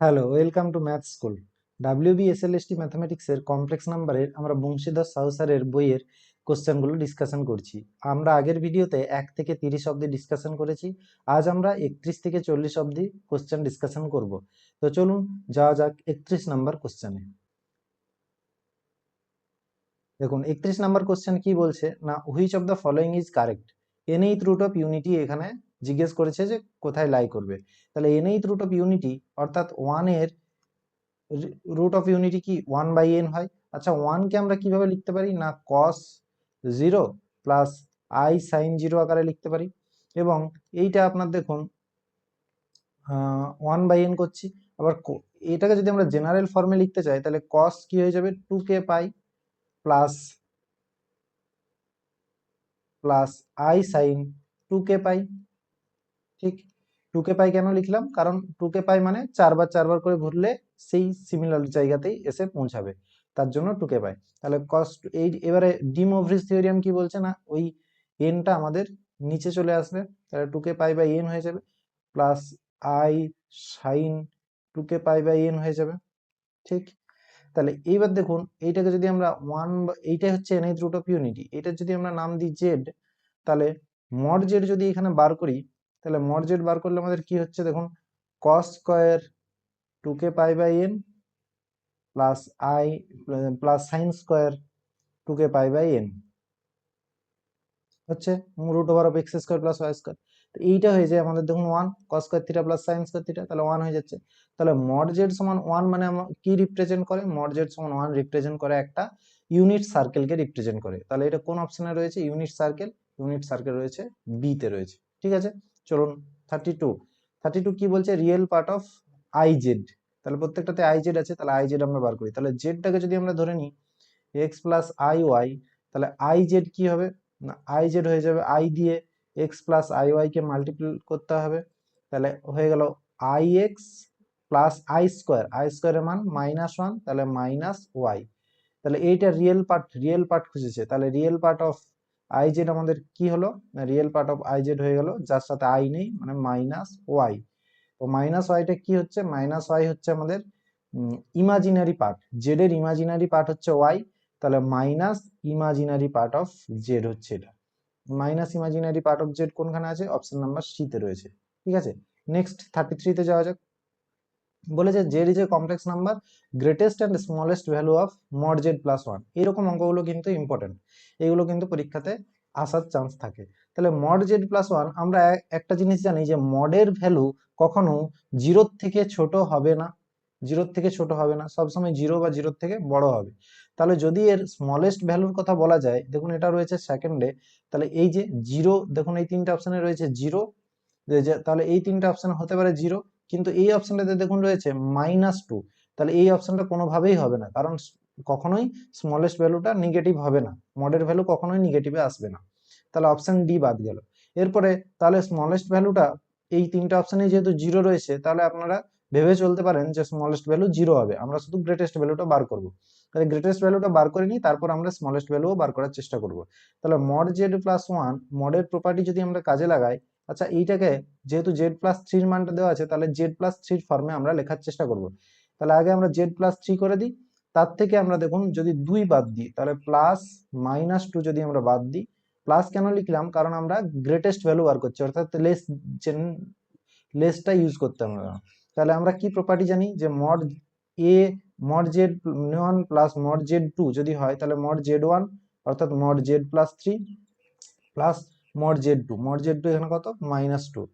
Hello, welcome to math school. WBSLST ম্যাথমেটিক্সের complex নাম্বারের আমরা বংশীধর সাহু স্যারের বইয়ের কোশ্চেনগুলো ডিসকাশন করছি। আমরা আগের ভিডিওতে 1 থেকে 30 অবধি ডিসকাশন করেছি। আজ আমরা 31 থেকে 40 অবধি কোশ্চেন ডিসকাশন করব। তো চলুন যাওয়া যাক 31 নাম্বার কোশ্চেনে। দেখুন 31 নাম্বার কোশ্চেন কি বলছে না, which of the following is correct. nth root of unity এখানে জিজ্ঞেস করেছে যে কোথায় লাই করবে। তাহলে nth রুট অফ ইউনিটি অর্থাৎ 1 এর রুট অফ ইউনিটি কি 1/n হয়। আচ্ছা, 1 কে আমরা কিভাবে লিখতে পারি না, cos 0 প্লাস i sin 0 আকারে লিখতে পারি। এবং এইটা আপনার দেখুন 1/n করছি। আবার এটাকে যদি আমরা জেনারেল ফর্মে লিখতে চাই তাহলে cos কি হয়ে যাবে 2k pi plus plus i sin 2k পাই। ঠিক, 2k পাই কেন লিখলাম, কারণ 2k পাই মানে 4 বার করে ঘুরলে সেই সিমিলার জায়গাতেই এসে পৌঁছাবে, তার জন্য 2k পাই। তাহলে cos এই এবারে ডি মৌভরিজ থিওরিয়াম কি বলছে না, ওই এনটা আমাদের নিচে চলে আসবে, তাহলে 2k পাই বাই এন হয়ে যাবে plus i sin 2k pi by n হয়ে যাবে। ঠিক, তাহলে এইবার দেখুন এইটাকে যদি আমরা এইটাই হচ্ছে nth রুট অফ ইউনিটি, এটা যদি আমরা নাম দিই জেড, তাহলে মড জেড যদি এখানে বার করি, তাহলে মড জেড বার করলে আমাদের কি হচ্ছে দেখুন, cos square 2k pi by n plus i plus sine square 2k pi by n হচ্ছে root over of x square plus y square. তো এইটা হয়ে যায় আমাদের দেখুন 1 cos square theta plus sine square theta, তাহলে 1 হয়ে যাচ্ছে। তাহলে মড জেড সমান 1 মানে কি রিপ্রেজেন্ট করে, মড জেড সমান 1 রিপ্রেজেন্ট করে একটা ইউনিট সার্কেলকে রিপ্রেজেন্ট করে। তাহলে এটা কোন অপশনে রয়েছে, ইউনিট সার্কেল। ইউনিট সার্কেল রয়েছে বি তে রয়েছে। ঠিক আছে, চলুন 32 কি বলছে, real part of I Z. তাহলে প্রত্যেকটাতে আই জেড আছে, তাহলে আই জেড আমরা বার করি। তাহলে জেডটাকে যদি আমরা ধরে নিই এক্স প্লাস আই ওয়াই, তাহলে আই জেড কি হবে না, আই জেড হয়ে যাবে আই দিয়ে এক্স প্লাস আই ওয়াই কে মাল্টিপ্লাই করতে হবে, তাহলে হয়ে গেল আই এক্স প্লাস আই স্কোয়ারের মান -1, তাহলে মাইনাস ওয়াই। তাহলে এইটা রিয়েল পার্ট খুঁজেছে, তাহলে real part of I Z আমাদের কি হলো, real part of I z হয়ে গেল যার সাথে আই নেই, মানে মাইনাস ওয়াই। তো মাইনাস ওয়াইটা কি হচ্ছে, মাইনাস ওয়াই হচ্ছে আমাদের ইমাজিনারি পার্ট, জেড এর ইমাজিনারি পার্ট হচ্ছে ওয়াই, তাহলে minus imaginary part of Z হচ্ছে এটা। Minus imaginary part of Z কোনখানে আছে, অপশন নাম্বার সি তে রয়েছে। ঠিক আছে, নেক্সট 33 তে যাওয়া যাক। বলেছে Z is a complex number, greatest and smallest value of mod Z plus 1। এরকম অঙ্কগুলো কিন্তু ইম্পর্টেন্ট, এগুলো কিন্তু পরীক্ষাতে আসার চান্স থাকে। তাহলে মড জেড প্লাস 1, আমরা একটা জিনিস জানি যে মডের ভ্যালু কখনো 0 থেকে ছোট হবে না, 0 থেকে ছোট হবে না, সবসময় 0 বা 0 থেকে বড় হবে। তাহলে যদি এর স্মলেস্ট ভ্যালুর কথা বলা যায়, দেখুন এটা রয়েছে সেকেন্ডে, তাহলে এই যে 0, দেখুন এই তিনটা অপশনে রয়েছে 0, তাহলে এই তিনটা অপশন হতে পারে 0, কিন্তু এই অপশনটাতে দেখুন রয়েছে -2, তাহলে এই অপশনটা কোনোভাবেই হবে না, কারণ কখনোই স্মলেস্ট ভ্যালুটা নেগেটিভ হবে না, মডের ভ্যালু কখনোই নেগেটিভে আসবে না। তাহলে অপশন ডি বাদ গেল। এরপরে তাহলে স্মলেস্ট ভ্যালুটা এই তিনটা অপশনে যেহেতু 0 রয়েছে, তাহলে আপনারা ভেবে চলতে পারেন যে স্মলেস্ট ভ্যালু 0 হবে। আমরা শুধু গ্রেটেস্ট ভ্যালুটা বার করব, তাহলে গ্রেটেস্ট ভ্যালুটা বার করে নিই, তারপর আমরা স্মলেস্ট ভ্যালুও বার করার চেষ্টা করব। তাহলে মড জেড প্লাস 1 মডের প্রপার্টি যদি আমরা কাজে লাগাই, আচ্ছা এইটাকে যেহেতু জেড প্লাস থ্রির মানটা দেওয়া আছে, তাহলে জেড প্লাস থ্রির ফর্মে আমরা লেখার চেষ্টা করব। তাহলে আগে আমরা জেড প্লাস থ্রি করে দিই, তার থেকে আমরা দেখুন যদি 2 বাদ দিই, তাহলে প্লাস -2 যদি আমরা বাদ দিই, প্লাস কেন লিখলাম, কারণ আমরা গ্রেটেস্ট ভ্যালু বার করছি, অর্থাৎ লেসটা ইউজ করতে আমরা। তাহলে আমরা কি প্রপার্টি জানি যে এ mod Z 1 plus mod Z 2 যদি হয়, তাহলে মড জেড 1 অর্থাৎ mod Z plus 3 plus mod Z 2, mod Z 2 এখানে কত -2।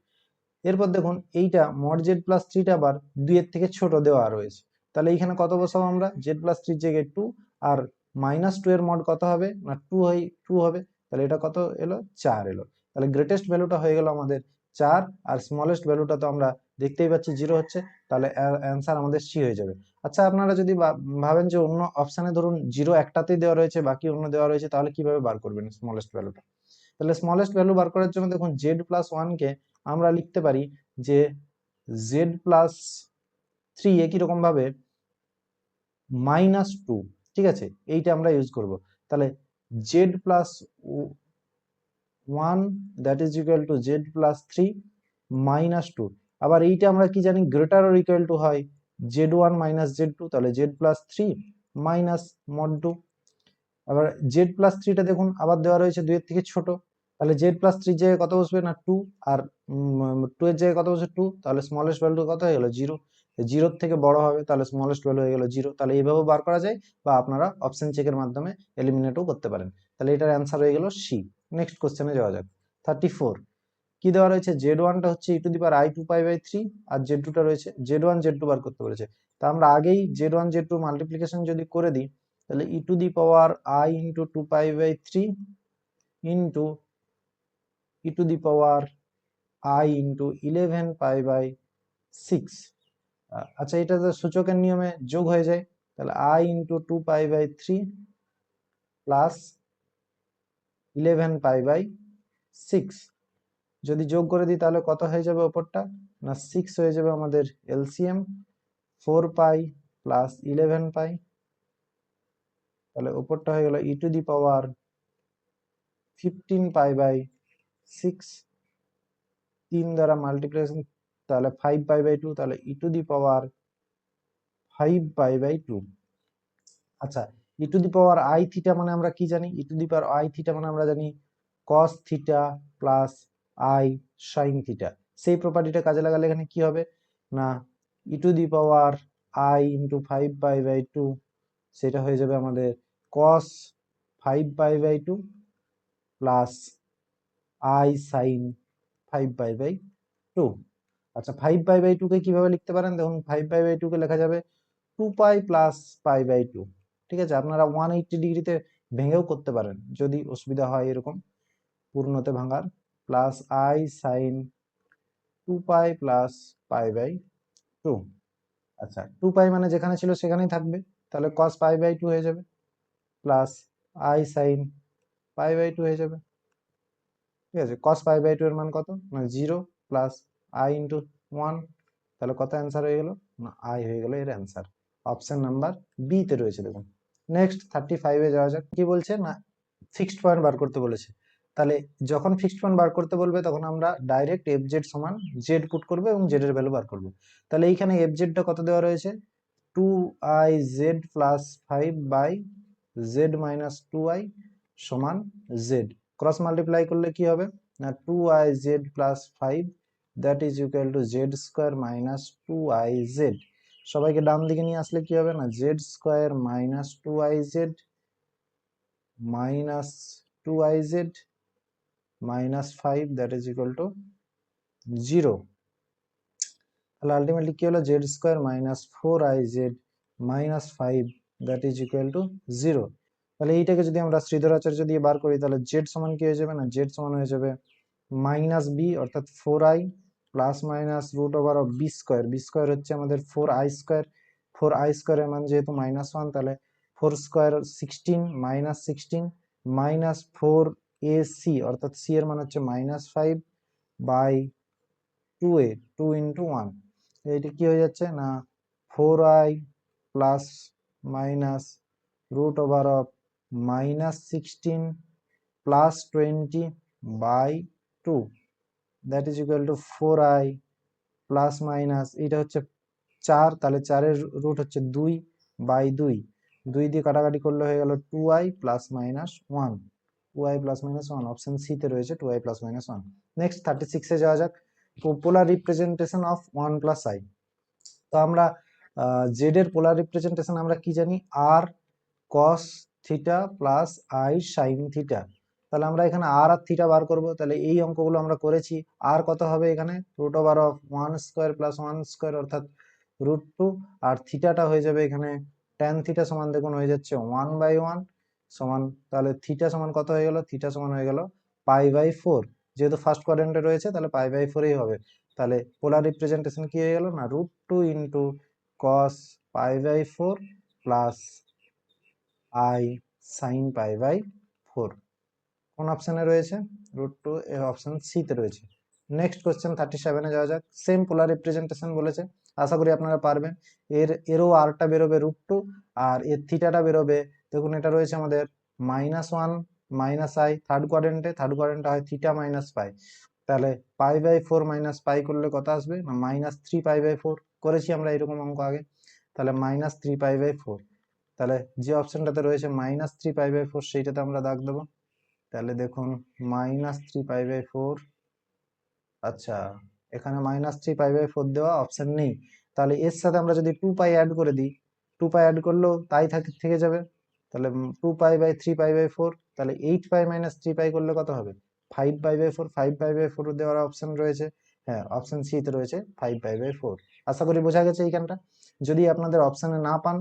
এরপর দেখুন এইটা মড জেড প্লাস 3টা আবার 2 এর থেকে ছোট দেওয়া রয়েছে, তাহলে এইখানে কত বসাবো আমরা, জেড প্লাস 3 জায়গায় 2, আর -2 এর মড কত হবে না 2 হবে, তাহলে এটা কত এলো 4 এলো। তাহলে গ্রেটেস্ট ভ্যালুটা হয়ে গেল আমাদের 4, আর স্মলেস্ট ভ্যালুটা তো আমরা দেখতেই পাচ্ছি 0 হচ্ছে, তাহলে অ্যান্সার আমাদের সি হয়ে যাবে। আচ্ছা, আপনারা যদি ভাবেন যে অন্য অপশানে ধরুন 0 একটাতেই দেওয়া রয়েছে, বাকি অন্য দেওয়া রয়েছে, তাহলে কিভাবে বার করবেন স্মলেস্ট ভ্যালুটা। তাহলে স্মলেস্ট ভ্যালু বার করার জন্য দেখুন জেড প্লাস 1 কে আমরা লিখতে পারি যে জেড প্লাস 3 একই রকম ভাবে -2। ঠিক আছে, এইটা আমরা ইউজ করব। তাহলে Z plus 1 that is equal to Z plus 3 -2। আবার এইটা আমরা কি জানি, গ্রেটার অর ইকুয়াল টু হয় z1 মাইনাস z2, তাহলে z plus three minus mod two. আবার জেড প্লাস থ্রিটা দেখুন আবার দেওয়া রয়েছে 2 এর থেকে ছোট, তাহলে জেড প্লাস থ্রির জায়গায় কত বসবে না 2, আর 2 এর জায়গায় কত বসবে 2, তাহলে স্মলেস্ট ভ্যালু কত হয়ে গেল 0, জিরোর থেকে বড় হবে তাহলে স্মলেস্ট ভ্যালু হয়ে গেল 0। তাহলে এইভাবেও বার করা যায়, বা আপনারা অপশন চেকের মাধ্যমে এলিমিনেটও করতে পারেন। তাহলে এটার অ্যান্সার হয়ে গেল সি। নেক্সট কোশ্চেনে যাওয়া যাক। 34 কি দেওয়া রয়েছে, জেড ওয়ানটা হচ্ছে e to the power i2 pi by 3, আর জেড টুটা রয়েছে জেড ওয়ান জেড টু বার করতে বলেছে। তা আমরা আগেই z one z two multiplication যদি করে দিই, তাহলে e to the power i into 2 pi by 3 into e to the power i into 11 pi by 6। আচ্ছা, এটা তো সূচকের নিয়মে যোগ হয়ে যায়, তাহলে i into 2 pi by 3 plus 11 pi by 6 যদি যোগ করে দিই তাহলে কত হয়ে যাবে ওপরটা, না 6 হয়ে যাবে আমাদের এলসিএম 4 পাই প্লাস 11 পাই, তাহলে ওপরটা হয়ে গেল ই to the power 15 pi by 6, 3 দ্বারা মাল্টিপ্লিকেশন, তাহলে 5 পাই বাই 2, তাহলে e to the power 5 pi by 2। আচ্ছা, e to the power i theta মানে আমরা কি জানি, e to the power i theta মানে আমরা জানি cos theta plus i sine theta. সেই প্রপার্টিটা কাজে লাগালে এখানে কি হবে না e to the power i into 5 pi by 2, সেটা হয়ে যাবে আমাদের cos 5 pi by 2 plus i sine 5 pi by 2। আচ্ছা, 5 পাই বাই 2 কে কিভাবে লিখতে পারেন, দেখুন 5 পাই বাই 2 কে লেখা যাবে 2 পাই প্লাস পাই বাই 2। ঠিক আছে, আপনারা 180 ডিগ্রিতে ভেঙেও করতে পারেন যদি অসুবিধা হয় এরকম পূর্ণতে ভাঙার, plus i sine 2 pi plus pi by 2। আচ্ছা, 2 পাই মানে যেখানে ছিল সেখানেই থাকবে, তাহলে cos পাই বাই 2 হয়ে যাবে, plus i sine pi by 2 হয়ে যাবে। ঠিক আছে, cos পাই বাই 2 এর মান কত, না 0 প্লাস আই ইন্টু 1, তাহলে কত অ্যান্সার হয়ে গেল, না আই হয়ে গেল এর অ্যান্সার। অপশন নাম্বার বি তে রয়েছে দেখুন। নেক্সট 35 এ যাওয়া যাক। কি বলছে না ফিক্সড পয়েন্ট বার করতে বলেছে। তাহলে যখন ফিক্সড পয়েন্ট বার করতে বলবে তখন আমরা ডাইরেক্ট এফ জেড সমান জেড পুট করবো এবং জেড এর ভ্যালু বার করবো। তাহলে এইখানে এফ জেডটা কত দেওয়া রয়েছে, 2i z plus 5 by z minus 2i সমান জেড। ক্রস মাল্টিপ্লাই করলে কি হবে না 2i z plus 5 that is equal to Z square minus 2i z। সবাইকে ডান দিকে নিয়ে আসলে কি হবে না Z square minus 2i z minus 2i z minus 5 that is equal to 0। তাহলে আলটিমেটলি কি হলো Z square minus 4i z minus 5 that is equal to 0। তাহলে এইটাকে যদি আমরা শ্রীধরাচার্য দিয়ে বার করি তাহলে জেড সমান কি হয়ে যাবে না জেড সমান হয়ে যাবে মাইনাস বি অর্থাৎ 4i plus minus root over of b square. B square হচ্ছে আমাদের 4i স্কোয়ার, 4i স্কোয়ারের মান যেহেতু মাইনাস 1, তাহলে 4 স্কোয়ার 16 মাইনাস 16 মাইনাস 4ac অর্থাৎ সি এর মান হচ্ছে মাইনাস 5 বাই 2a 2 ইন্টু 1। এইটা কি হয়ে যাচ্ছে না 4i plus minus root over of minus 16 plus 20 by 2 that is equal to 4i plus minus এটা হচ্ছে 4, তাহলে 4 এর রুট হচ্ছে 2 বাই 2, 2 দিয়ে কাটাকাটি করলে হয়ে গেল 2i plus minus 1, 2i plus minus 1। Option C তে রয়েছে 2i প্লাস মাইনাস 1। নেক্সট 36 এ যাওয়া যাক। পোলার রিপ্রেজেন্টেশন অফ 1 প্লাস i। তো আমরা জেড এর পোলার রিপ্রেজেন্টেশন আমরা কি জানি আর cos theta plus i sine theta. তাহলে আমরা এখানে আর আর থিটা বার করব। তাহলে এই অঙ্কগুলো আমরা করেছি। আর কত হবে এখানে root over of 1 square plus 1 square অর্থাৎ রুট 2, আর থিটাটা হয়ে যাবে এখানে ট্যান থিটা সমান দেখুন হয়ে যাচ্ছে 1 বাই 1 সমান, তাহলে থিটা সমান কত হয়ে গেল, থিটা সমান হয়ে গেল পাই বাই 4। যেহেতু ফার্স্ট কোয়াড্রেন্টে রয়েছে তাহলে পাই বাই 4ই হবে। তাহলে পোলার রিপ্রেজেন্টেশন কি হয়ে গেল না root 2 into cos pi by 4 plus i sine pi by 4। কোন অপশনে রয়েছে রুট 2 এর অপশন সি তে রয়েছে। নেক্সট কোশ্চেন 37 এ যাওয়া যাক। সেম পোলার রিপ্রেজেন্টেশন বলেছে, আশা করি আপনারা পারবেন। এরও আরটা বেরোবে রুট 2 আর এর থিটাটা বেরোবে দেখুন এটা রয়েছে আমাদের -1 মাইনাস আই থার্ড কোয়াড্রেন্টে হয় থিটা মাইনাস পাই। তাহলে পাই বাই 4 মাইনাস পাই করলে কত আসবে না -3 পাই/4 করেছি আমরা এরকম অঙ্ক আগে। তাহলে -3 পাই/4, তাহলে যে অপশনটাতে রয়েছে -3 পাই/4 সেইটাতে আমরা দাগ দেবো। তাহলে দেখুন -3 পাই/4, আচ্ছা এখানে -3 পাই/4 দেওয়া অপশন নেই, তাহলে এর সাথে আমরা যদি 2 পাই অ্যাড করে দিই, 2 পাই অ্যাড করলেও তাই থেকে যাবে। তাহলে 2 পাই/3 পাই/4, তাহলে 8 পাই মাইনাস 3 পাই করলে কত হবে 5 পাই/4, 5 পাই/4 দেওয়ার অপশন রয়েছে। হ্যাঁ, অপশন সি তে রয়েছে 5 পাই/4। আশা করি বোঝা গেছে এইখানটা। যদি আপনাদের অপশনে না পান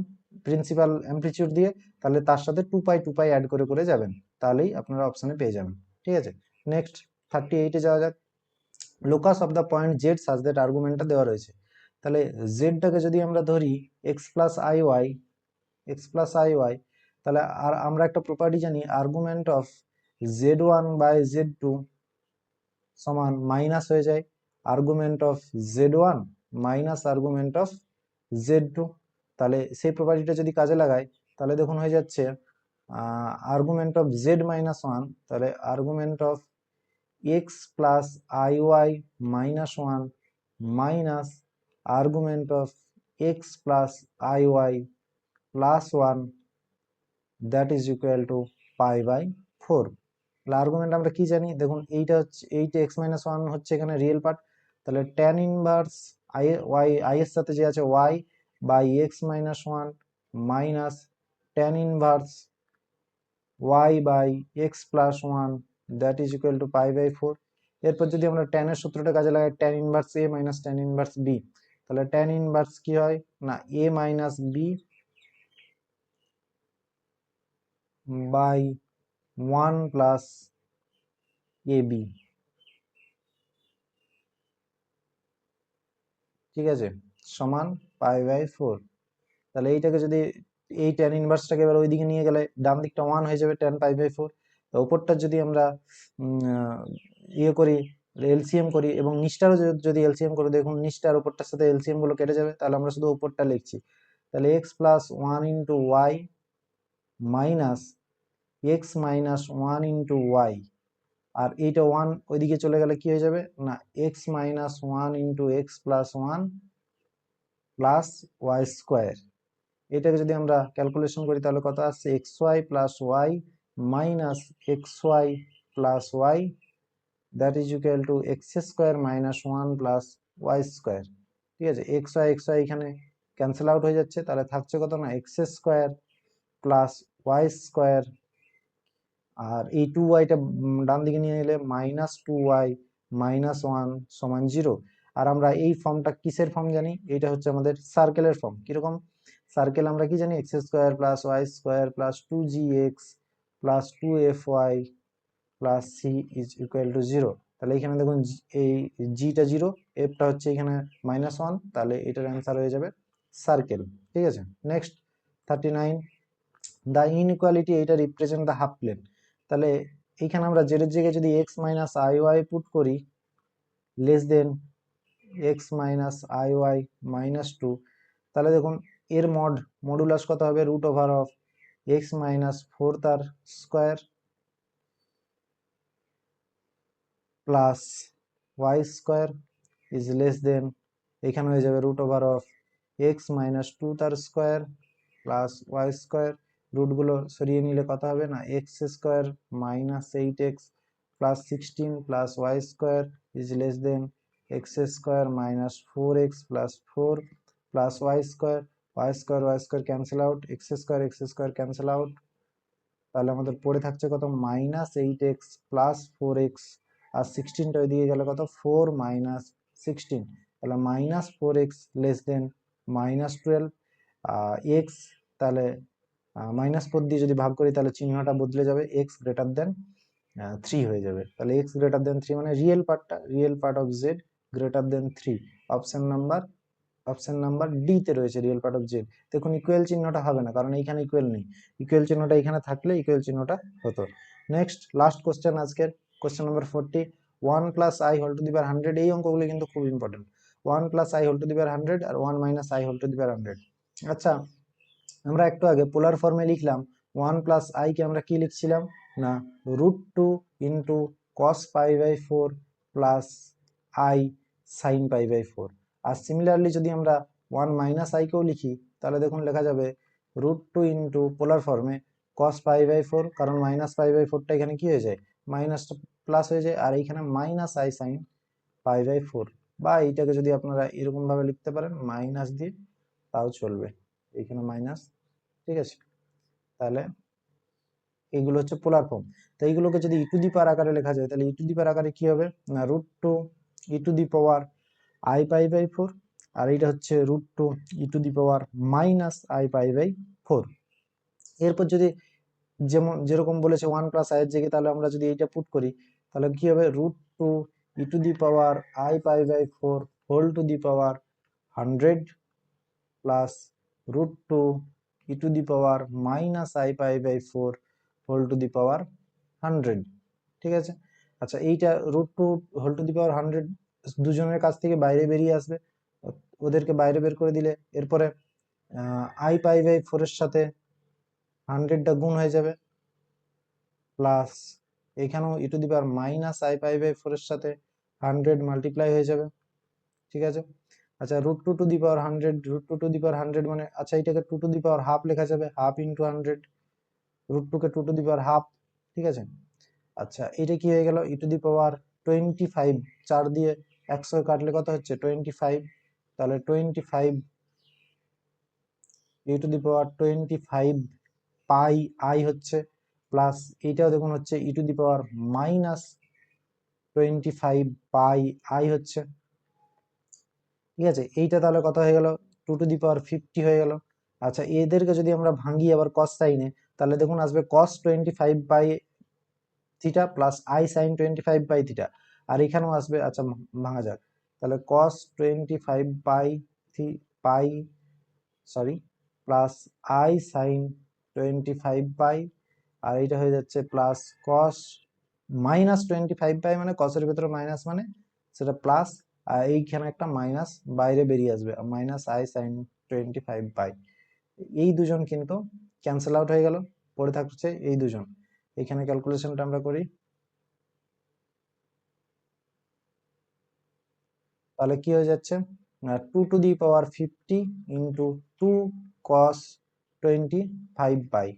প্রিন্সিপাল অ্যামপ্লিটিউড দিয়ে, তাহলে তার সাথে 2 পাই অ্যাড করে করে যাবেন, তাহলেই আপনারা অপশনে পেয়ে যাবেন। ঠিক আছে, নেক্সট 38-এ যাওয়া যাক। Locus of the point z such that, আর্গুমেন্টটা দেওয়া রয়েছে। তাহলে জেডটাকে যদি আমরা ধরি x+i y, তাহলে আর আমরা একটা প্রপার্টি জানি, আর্গুমেন্ট অফ z1/z2 সমান মাইনাস হয়ে যায় argument of z1 minus argument of z2। তাহলে সেই প্রপার্টিটা যদি কাজে লাগাই, তাহলে দেখুন হয়ে যাচ্ছে আর্গুমেন্ট অফ z-1, তাহলে argument of x+iy-1 minus argument of x+iy+1 that is equal to পাই/4। তাহলে আর্গুমেন্ট আমরা কি জানি, দেখুন এইটা হচ্ছে, এইটা x-1 হচ্ছে এখানে রিয়েল পার্ট, তাহলে tan ইনভার্স আই এর সাথে যে আছে y by x-1 minus tan inverse y by x+1 that is equal to পাই/4। এরপর যদি আমরা tan এর সূত্রটা কাজে লাগাই, tan inverse a minus tan inverse b, তাহলে tan ইনভার্স কি হয় না a minus b by 1 plus ab। ঠিক আছে, সমান পাই/4। তাহলে এইটাকে যদি এই tan ইনভার্সটাকে এবার ওইদিকে নিয়ে গেলে ডান দিকটা 1 হয়ে যাবে tan পাই/4। তো উপরটা যদি আমরা ইয়ে করি, এলসিএম করি, এবং নিচটারও যদি এলসিএম করে, দেখুন নিচটার উপরটার সাথে এলসিএম গুলো কেটে যাবে, তাহলে আমরা শুধু উপরটা লিখছি। তাহলে x+1 into y minus x-1 into y, আর এইটা 1 ওইদিকে চলে গেলে কি হয়ে যাবে না x-1 into x+1 plus y square. এটাকে যদি আমরা ক্যালকুলেশন করি, তাহলে কত আসছে xy plus y minus xy plus y that is equal to x² minus 1 plus y square. ঠিক আছে, xy এখানে ক্যান্সেল আউট হয়ে যাচ্ছে, তাহলে থাকছে কত না x² প্লাস ওয়াই স্কোয়ার, আর এই 2y-টা ডান দিকে নিয়ে এলে -2y মাইনাস 1 সমান 0। আর আমরা এই ফর্মটা কিসের ফর্ম জানি, এটা হচ্ছে আমাদের সার্কেলের ফর্ম। কিরকম সার্কেল আমরা কি জানি, x² plus y square plus 2gx plus 2fy plus c is equal to 0। তাহলে এখানে দেখুন এই gটা 0, fটা হচ্ছে এখানে -1, তাহলে এটার অ্যান্সার হয়ে যাবে সার্কেল। ঠিক আছে, নেক্সট 39, দ্য ইনইকুয়ালিটি, এটা রিপ্রেজেন্ট দ্য হাফ প্লেন। তাহলে এইখানে আমরা জেড এর জায়গায় যদি x minus i y put করি less than x minus i y minus 2, তাহলে দেখুন এর মডুলাস কত হবে, root over of x minus 4 তার square plus y square is less than, এখানে হয়ে যাবে root over of x minus 2 তার স্কোয়ার প্লাস ওয়াই স্কোয়ার। রুটগুলো সরিয়ে নিলে কত হবে না x² minus 8x plus 16 plus y square is less than x² minus 4x plus 4 plus y square. Y square cancel out, x² cancel out, তাহলে আমাদের পড়ে থাকছে কত -8x প্লাস 4x, আর 16টা ওইদিকে গেলে কত 4 মাইনাস 16, তাহলে -4x লেস দেন -12 x, তাহলে -4 দিয়ে যদি ভাগ করি তাহলে চিহ্নটা বদলে যাবে, x গ্রেটার দেন 3 হয়ে যাবে। তাহলে x গ্রেটার দেন 3 মানে real part of z greater than 3। Option number D তে রয়েছে রিয়েল পার্ট অফ জেড। দেখুন ইকুয়াল চিহ্নটা হবে না, কারণ এইখানে ইকুয়াল নেই, ইকুয়াল চিহ্নটা এখানে থাকলে ইকুয়াল চিহ্নটা হতো। নেক্সট লাস্ট কোশ্চেন আজকের, question number 40, 1 plus i whole to the power 100। এই অঙ্কগুলো কিন্তু খুব important, 1 plus i whole to the power 100 আর 1 minus i whole to the power 100। আচ্ছা, আমরা একটু আগে পোলার ফর্মে লিখলাম 1 প্লাস আই কে আমরা কি লিখছিলাম না √2 ইন্টু কস পাই/4 plus i sine pi by 4। আর সিমিলারলি যদি আমরা 1 মাইনাস আই কেও লিখি তাহলে দেখুন লেখা যাবে √2 ইন্টু পোলার ফর্মে কস পাই বাই 4, কারণ মাইনাস পাই বাই 4টা এখানে কি হয়ে যায়, মাইনাসটা প্লাস হয়ে যায়, আর এইখানে minus i sine pi by 4। বা এইটাকে যদি আপনারা এরকম ভাবে লিখতে পারেন মাইনাস দিয়ে, তাও চলবে, এইখানে মাইনাস। ঠিক আছে, তাহলে এইগুলো হচ্ছে পোলার ফর্ম। তো এইগুলোকে যদি ই টু দি পাওয়ার আকারে লেখা যায় তাহলে ই টু দি পাওয়ার আকারে কি হবে না, √2 e to the power i pi by 4, আর এইটা হচ্ছে √2 e to the power minus i pi by 4। এরপর যদি যেরকম বলেছে 1 প্লাস আই এর জায়গায়, তাহলে আমরা যদি এইটা পুট করি তাহলে কি হবে, √2 e to the power i pi by 4 whole to the power 100 plus √2 e to the power minus i pi by 4 whole to the power 100। ঠিক আছে, আচ্ছা এইটা √2 হোল টু দি পাওয়ার 100 দুজনের কাছ থেকে বাইরে বেরিয়ে আসবে, ওদেরকে বাইরে বের করে দিলে এরপরে আই পাই বাই 4 এর সাথে 100টা গুণ হয়ে যাবে, প্লাস এখানেও e to the power minus i pi by 4 এর সাথে 100 মাল্টিপ্লাই হয়ে যাবে। ঠিক আছে, আচ্ছা √2 to the power 100, √2 to the power 100 মানে, আচ্ছা এটাকে 2 টু দি পাওয়ার হাফ লেখা যাবে, half into 100, √2 K 2 to the power half. ঠিক আছে, আচ্ছা এটা কি হয়ে গেল, ই টু দি পাওয়ার 25, 4 দিয়ে 100 কাটলে কত হচ্ছে 25, তাহলে 25 e to the power 25 pi i হচ্ছে, প্লাস এইটাও দেখুন হচ্ছে e to the power minus 25 pi i হচ্ছে। ঠিক আছে, এইটা তাহলে কত হয়ে গেল, 2 টু দি পাওয়ার 50 হয়ে গেল। আচ্ছা এদেরকে যদি আমরা ভাঙি আবার কস সাইনে, তাহলে দেখুন আসবে cos 25 by theta plus i sine 25 by theta, আর এখানেও আসবে, আচ্ছা ভাঙা যাক, তাহলে cos 25 by pi sorry plus i sine 25 by, আর এইটা হয়ে যাচ্ছে প্লাস কস মাইনাস 25 বাই, মানে কসের ভিতরে মাইনাস মানে সেটা প্লাস, আর এইখানে একটা মাইনাস বাইরে বেরিয়ে আসবে, মাইনাস আই সাইন 25 বাই। এই দুজন কিন্তু ক্যান্সেল আউট হয়ে গেল, পড়ে থাকছে এই দুজন। এখানে ক্যালকুলেশনটা আমরা করি, তাহলে কি হয়ে যাচ্ছে, 2 to the power 50 into 2 cos 25 by,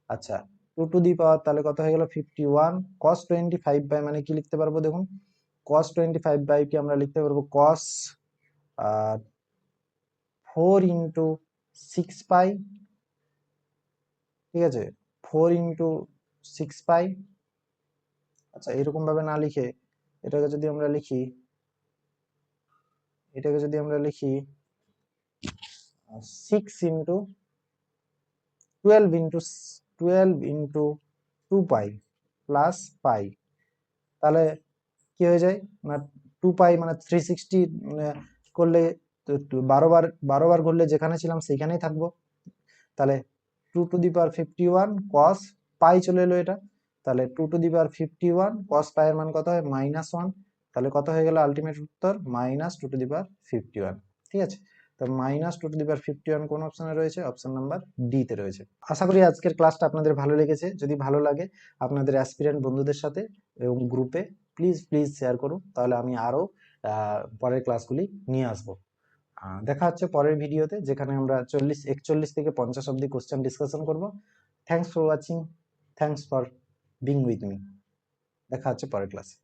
আচ্ছা 2 টু দি পাওয়ার তাহলে কত হয়ে গেল 51 কস 25 বাই, মানে কি লিখতে পারবো দেখুন, কস 25 বাই কি আমরা লিখতে পারবো কস 4 ইন্টু 6 পাই। ঠিক আছে, 4 ইন্টু 6 পাই। আচ্ছা এরকম ভাবে না লিখে এটাকে যদি আমরা লিখি, এটাকে যদি আমরা লিখি 6 into 12 into 12 into 2 pi plus পাই, তাহলে কি হয়ে যায় না, 2 পাই মানে 360 করলে 12 বার করলে যেখানে ছিলাম সেখানেই থাকবো, তাহলে 2 টু দি পাওয়ার 51 কস পাই চলে এলো এটা, তাহলে 2 টু দি পাওয়ার 51 কস পাই এর মান কত হয় -1, তাহলে কত হয়ে গেল আলটিমেট উত্তর -2 টু দি পাওয়ার 51। ঠিক আছে, তো -2 টু দি পাওয়ার 51 কোন অপশনে রয়েছে, অপশন নাম্বার ডি তে রয়েছে। আশা করি আজকের ক্লাসটা আপনাদের ভালো লেগেছে, যদি ভালো লাগে আপনাদের অ্যাসপিরেন্ট বন্ধুদের সাথে এবং গ্রুপে প্লিজ প্লিজ শেয়ার করুন, তাহলে আমি আরো পরের ক্লাসগুলি নিয়ে আসবো। দেখা হচ্ছে পরের ভিডিওতে, যেখানে আমরা 41 থেকে 50 অব্দি কোশ্চেন ডিসকাশন করব। Thanks for watching, thanks for being with me. দেখা হচ্ছে পরের ক্লাসে।